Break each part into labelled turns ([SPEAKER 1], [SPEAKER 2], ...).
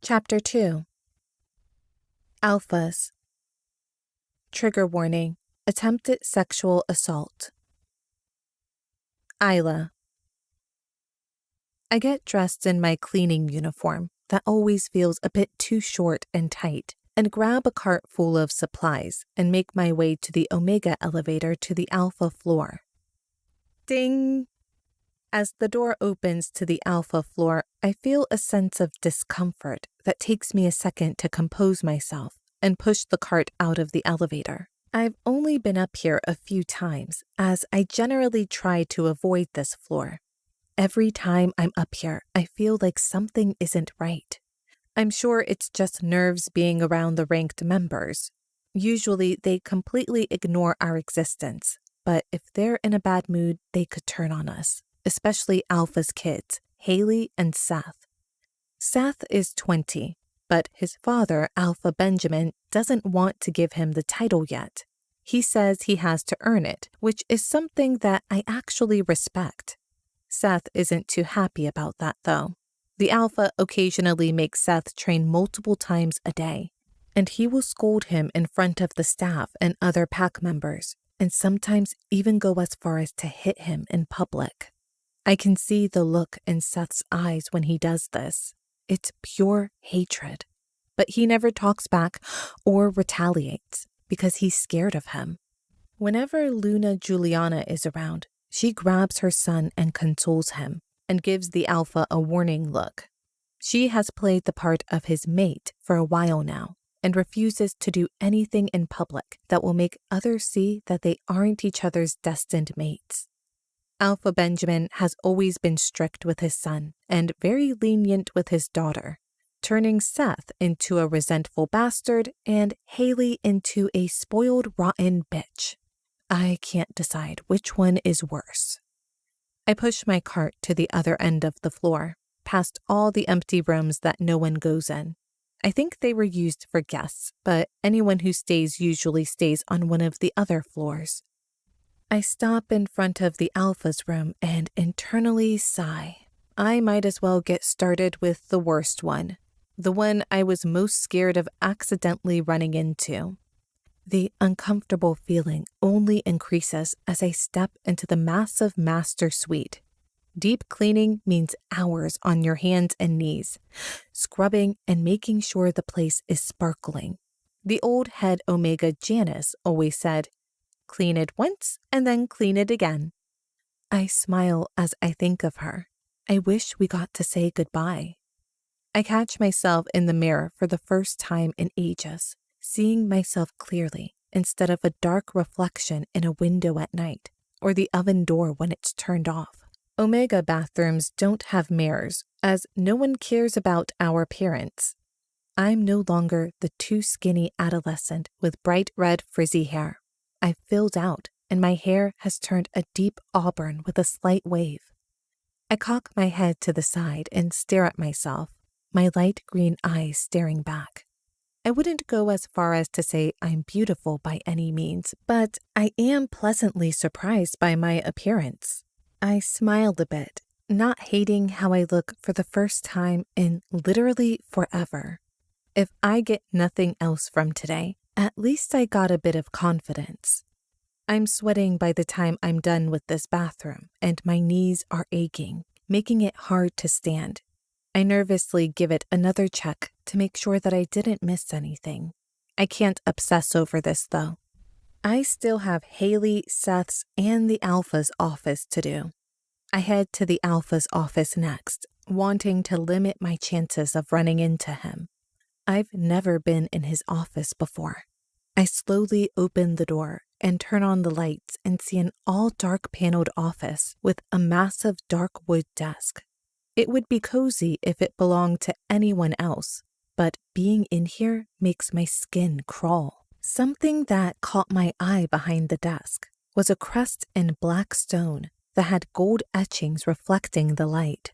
[SPEAKER 1] Chapter 2. Alphas. Trigger warning: attempted sexual assault. Isla. I get dressed in my cleaning uniform that always feels a bit too short and tight, and grab a cart full of supplies and make my way to the Omega elevator to the Alpha floor. Ding! As the door opens to the Alpha floor, I feel a sense of discomfort that takes me a second to compose myself and push the cart out of the elevator. I've only been up here a few times, as I generally try to avoid this floor. Every time I'm up here, I feel like something isn't right. I'm sure it's just nerves being around the ranked members. Usually, they completely ignore our existence, but if they're in a bad mood, they could turn on us. Especially Alpha's kids, Haley and Seth. Seth is 20, but his father, Alpha Benjamin, doesn't want to give him the title yet. He says he has to earn it, which is something that I actually respect. Seth isn't too happy about that, though. The Alpha occasionally makes Seth train multiple times a day, and he will scold him in front of the staff and other pack members, and sometimes even go as far as to hit him in public. I can see the look in Seth's eyes when he does this. It's pure hatred. But he never talks back or retaliates because he's scared of him. Whenever Luna Juliana is around, she grabs her son and consoles him and gives the Alpha a warning look. She has played the part of his mate for a while now and refuses to do anything in public that will make others see that they aren't each other's destined mates. Alpha Benjamin has always been strict with his son and very lenient with his daughter, turning Seth into a resentful bastard and Haley into a spoiled, rotten bitch. I can't decide which one is worse. I push my cart to the other end of the floor, past all the empty rooms that no one goes in. I think they were used for guests, but anyone who stays usually stays on one of the other floors. I stop in front of the Alpha's room and internally sigh. I might as well get started with the worst one, the one I was most scared of accidentally running into. The uncomfortable feeling only increases as I step into the massive master suite. Deep cleaning means hours on your hands and knees, scrubbing and making sure the place is sparkling. The old head Omega Janice always said, "Clean it once and then clean it again." I smile as I think of her. I wish we got to say goodbye. I catch myself in the mirror for the first time in ages, seeing myself clearly instead of a dark reflection in a window at night or the oven door when it's turned off. Omega bathrooms don't have mirrors, as no one cares about our appearance. I'm no longer the too skinny adolescent with bright red frizzy hair. I've filled out, and my hair has turned a deep auburn with a slight wave. I cock my head to the side and stare at myself, my light green eyes staring back. I wouldn't go as far as to say I'm beautiful by any means, but I am pleasantly surprised by my appearance. I smiled a bit, not hating how I look for the first time in literally forever. If I get nothing else from today, at least I got a bit of confidence. I'm sweating by the time I'm done with this bathroom, and my knees are aching, making it hard to stand. I nervously give it another check to make sure that I didn't miss anything. I can't obsess over this, though. I still have Haley, Seth's, and the Alpha's office to do. I head to the Alpha's office next, wanting to limit my chances of running into him. I've never been in his office before. I slowly open the door and turn on the lights and see an all-dark paneled office with a massive dark wood desk. It would be cozy if it belonged to anyone else, but being in here makes my skin crawl. Something that caught my eye behind the desk was a crest in black stone that had gold etchings reflecting the light.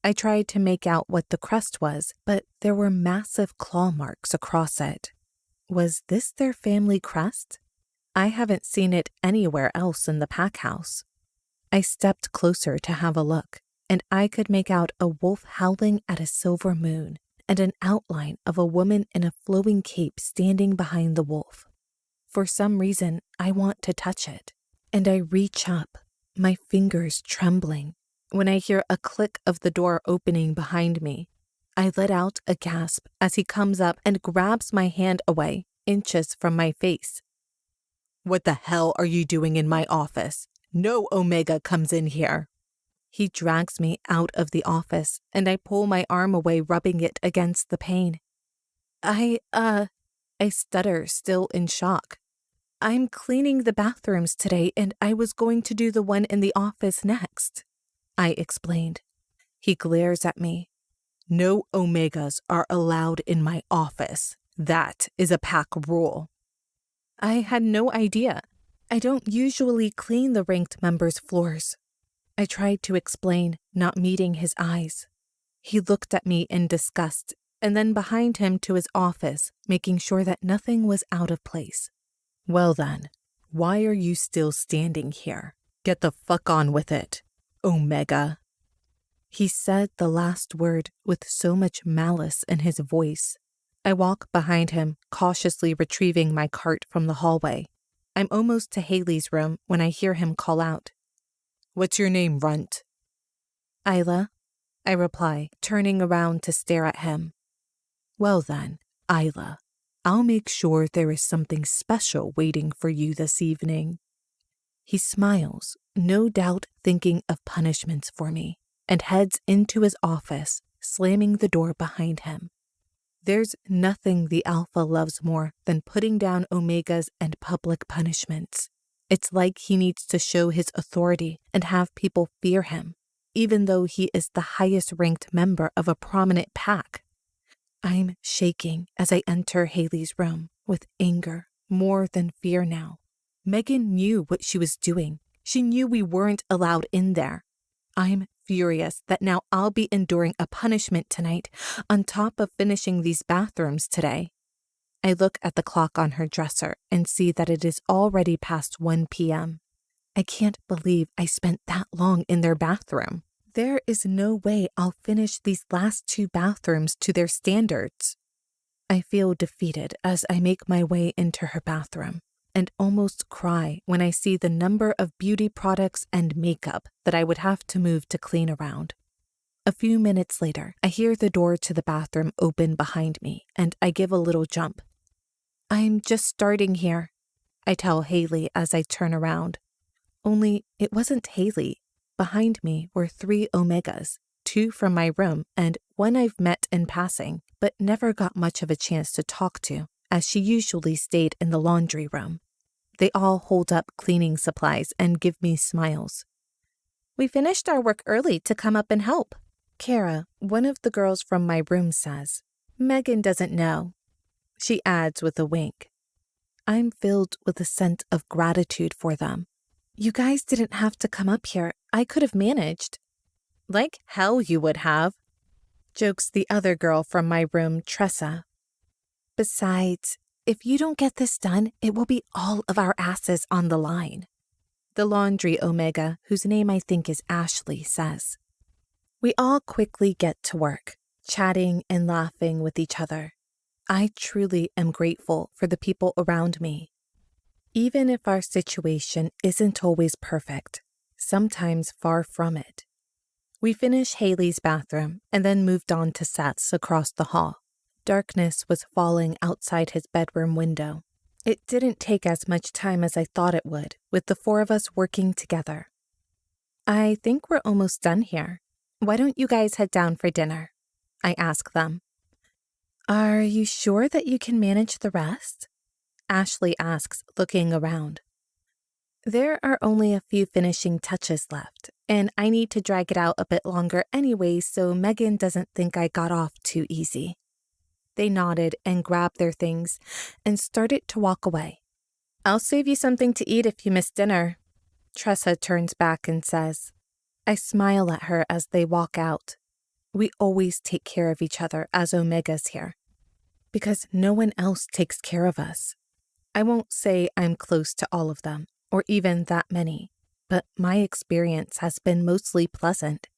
[SPEAKER 1] I tried to make out what the crest was, but there were massive claw marks across it. Was this their family crest? I haven't seen it anywhere else in the pack house. I stepped closer to have a look, and I could make out a wolf howling at a silver moon and an outline of a woman in a flowing cape standing behind the wolf. For some reason, I want to touch it, and I reach up, my fingers trembling, when I hear a click of the door opening behind me. I let out a gasp as he comes up and grabs my hand away, inches from my face. "What the hell are you doing in my office? No Omega comes in here." He drags me out of the office, and I pull my arm away, rubbing it against the pane. I stutter, still in shock. "I'm cleaning the bathrooms today, and I was going to do the one in the office next," I explained. He glares at me. "No Omegas are allowed in my office. That is a pack rule." I had no idea. I don't usually clean the ranked members' floors. I tried to explain, not meeting his eyes. He looked at me in disgust, and then behind him to his office, making sure that nothing was out of place. "Well then, why are you still standing here? Get the fuck on with it, Omega." He said the last word with so much malice in his voice. I walk behind him, cautiously retrieving my cart from the hallway. I'm almost to Haley's room when I hear him call out, "What's your name, runt?" "Isla," I reply, turning around to stare at him. "Well then, Isla, I'll make sure there is something special waiting for you this evening." He smiles, no doubt thinking of punishments for me, and heads into his office, slamming the door behind him. There's nothing the Alpha loves more than putting down Omegas and public punishments. It's like he needs to show his authority and have people fear him, even though he is the highest-ranked member of a prominent pack. I'm shaking as I enter Haley's room with anger more than fear now. Megan knew what she was doing. She knew we weren't allowed in there. I'm furious that now I'll be enduring a punishment tonight on top of finishing these bathrooms today. I look at the clock on her dresser and see that it is already past 1 p.m. I can't believe I spent that long in their bathroom. There is no way I'll finish these last 2 bathrooms to their standards. I feel defeated as I make my way into her bathroom and almost cry when I see the number of beauty products and makeup that I would have to move to clean around. A few minutes later, I hear the door to the bathroom open behind me, and I give a little jump. "I'm just starting here," I tell Haley as I turn around. Only it wasn't Haley. Behind me were 3 Omegas, 2 from my room and 1 I've met in passing, but never got much of a chance to talk to, as she usually stayed in the laundry room. They all hold up cleaning supplies and give me smiles. "We finished our work early to come up and help," Kara, one of the girls from my room, says. "Megan doesn't know," she adds with a wink. I'm filled with a sense of gratitude for them. "You guys didn't have to come up here. I could have managed." "Like hell you would have," jokes the other girl from my room, Tressa. "Besides, if you don't get this done, it will be all of our asses on the line," the laundry Omega, whose name I think is Ashley, says. We all quickly get to work, chatting and laughing with each other. I truly am grateful for the people around me. Even if our situation isn't always perfect, sometimes far from it. We finished Haley's bathroom and then moved on to Seth's across the hall. Darkness was falling outside his bedroom window. It didn't take as much time as I thought it would, with the 4 of us working together. "I think we're almost done here. Why don't you guys head down for dinner?" I ask them. "Are you sure that you can manage the rest?" Ashley asks, looking around. "There are only a few finishing touches left, and I need to drag it out a bit longer anyway so Megan doesn't think I got off too easy." They nodded and grabbed their things and started to walk away. "I'll save you something to eat if you miss dinner," Tressa turns back and says. I smile at her as they walk out. We always take care of each other as Omegas here, because no one else takes care of us. I won't say I'm close to all of them, or even that many, but my experience has been mostly pleasant.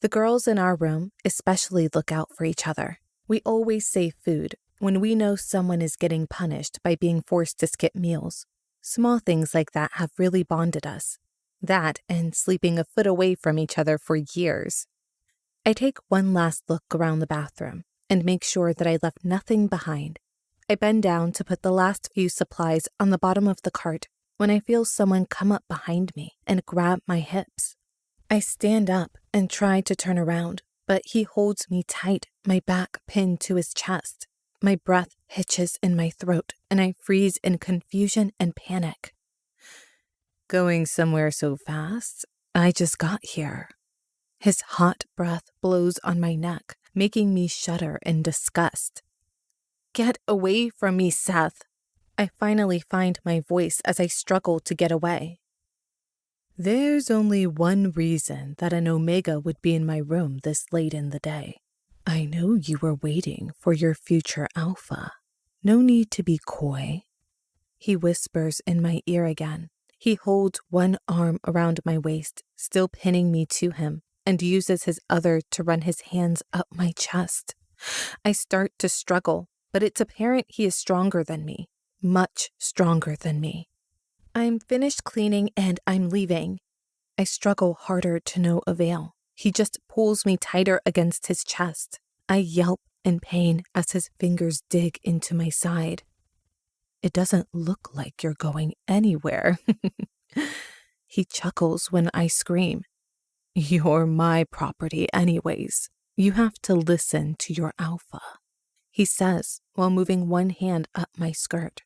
[SPEAKER 1] The girls in our room especially look out for each other. We always save food when we know someone is getting punished by being forced to skip meals. Small things like that have really bonded us. That and sleeping a foot away from each other for years. I take one last look around the bathroom and make sure that I left nothing behind. I bend down to put the last few supplies on the bottom of the cart when I feel someone come up behind me and grab my hips. I stand up and try to turn around, but he holds me tight, my back pinned to his chest. My breath hitches in my throat, and I freeze in confusion and panic. Going somewhere so fast? I just got here. His hot breath blows on my neck, making me shudder in disgust. Get away from me, Seth. I finally find my voice as I struggle to get away. There's only one reason that an Omega would be in my room this late in the day. I know you were waiting for your future alpha. No need to be coy. He whispers in my ear again. He holds one arm around my waist, still pinning me to him, and uses his other to run his hands up my chest. I start to struggle, but it's apparent he is stronger than me, much stronger than me. I'm finished cleaning and I'm leaving. I struggle harder to no avail. He just pulls me tighter against his chest. I yelp in pain as his fingers dig into my side. It doesn't look like you're going anywhere. He chuckles when I scream. You're my property anyways. You have to listen to your alpha, he says while moving one hand up my skirt.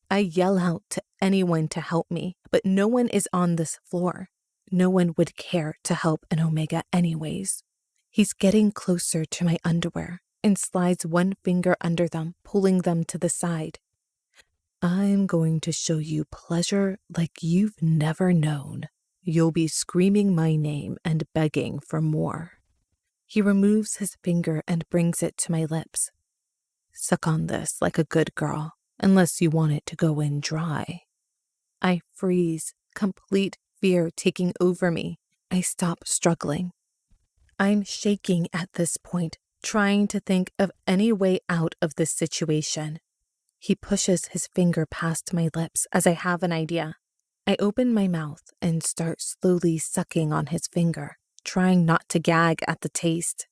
[SPEAKER 1] I yell out to anyone to help me, but no one is on this floor. No one would care to help an Omega anyways. He's getting closer to my underwear and slides one finger under them, pulling them to the side. I'm going to show you pleasure like you've never known. You'll be screaming my name and begging for more. He removes his finger and brings it to my lips. Suck on this like a good girl, unless you want it to go in dry. I freeze, complete fear taking over me. I stop struggling. I'm shaking at this point, trying to think of any way out of this situation. He pushes his finger past my lips as I have an idea. I open my mouth and start slowly sucking on his finger, trying not to gag at the taste.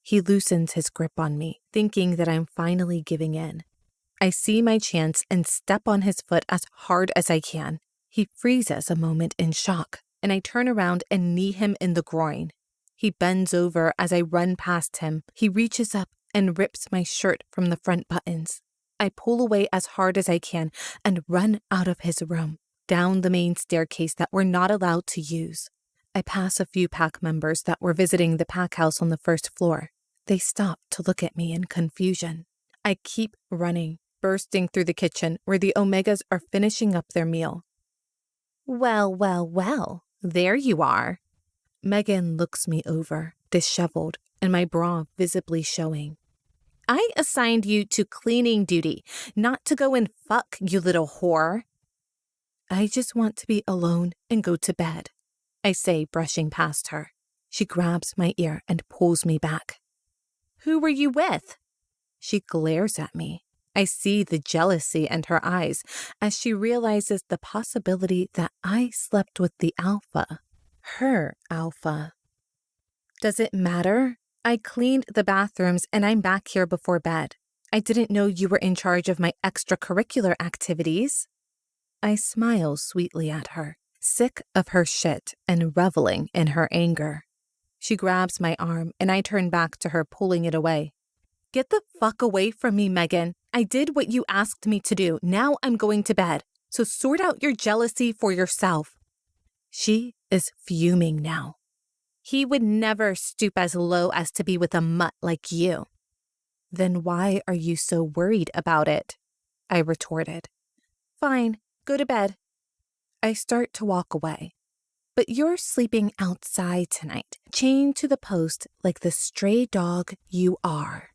[SPEAKER 1] He loosens his grip on me, thinking that I'm finally giving in. I see my chance and step on his foot as hard as I can. He freezes a moment in shock, and I turn around and knee him in the groin. He bends over as I run past him. He reaches up and rips my shirt from the front buttons. I pull away as hard as I can and run out of his room, down the main staircase that we're not allowed to use. I pass a few pack members that were visiting the pack house on the first floor. They stop to look at me in confusion. I keep running, bursting through the kitchen where the Omegas are finishing up their meal. Well, there you are. Megan looks me over, disheveled, and my bra visibly showing. I assigned you to cleaning duty, not to go and fuck, you little whore. I just want to be alone and go to bed, I say, brushing past her. She grabs my ear and pulls me back. Who were you with? She glares at me. I see the jealousy in her eyes as she realizes the possibility that I slept with the alpha, her alpha. Does it matter? I cleaned the bathrooms and I'm back here before bed. I didn't know you were in charge of my extracurricular activities. I smile sweetly at her, sick of her shit and reveling in her anger. She grabs my arm and I turn back to her, pulling it away. Get the fuck away from me, Megan. I did what you asked me to do. Now I'm going to bed. So sort out your jealousy for yourself. She is fuming now. He would never stoop as low as to be with a mutt like you. Then why are you so worried about it? I retorted. Fine, go to bed. I start to walk away. But you're sleeping outside tonight, chained to the post like the stray dog you are.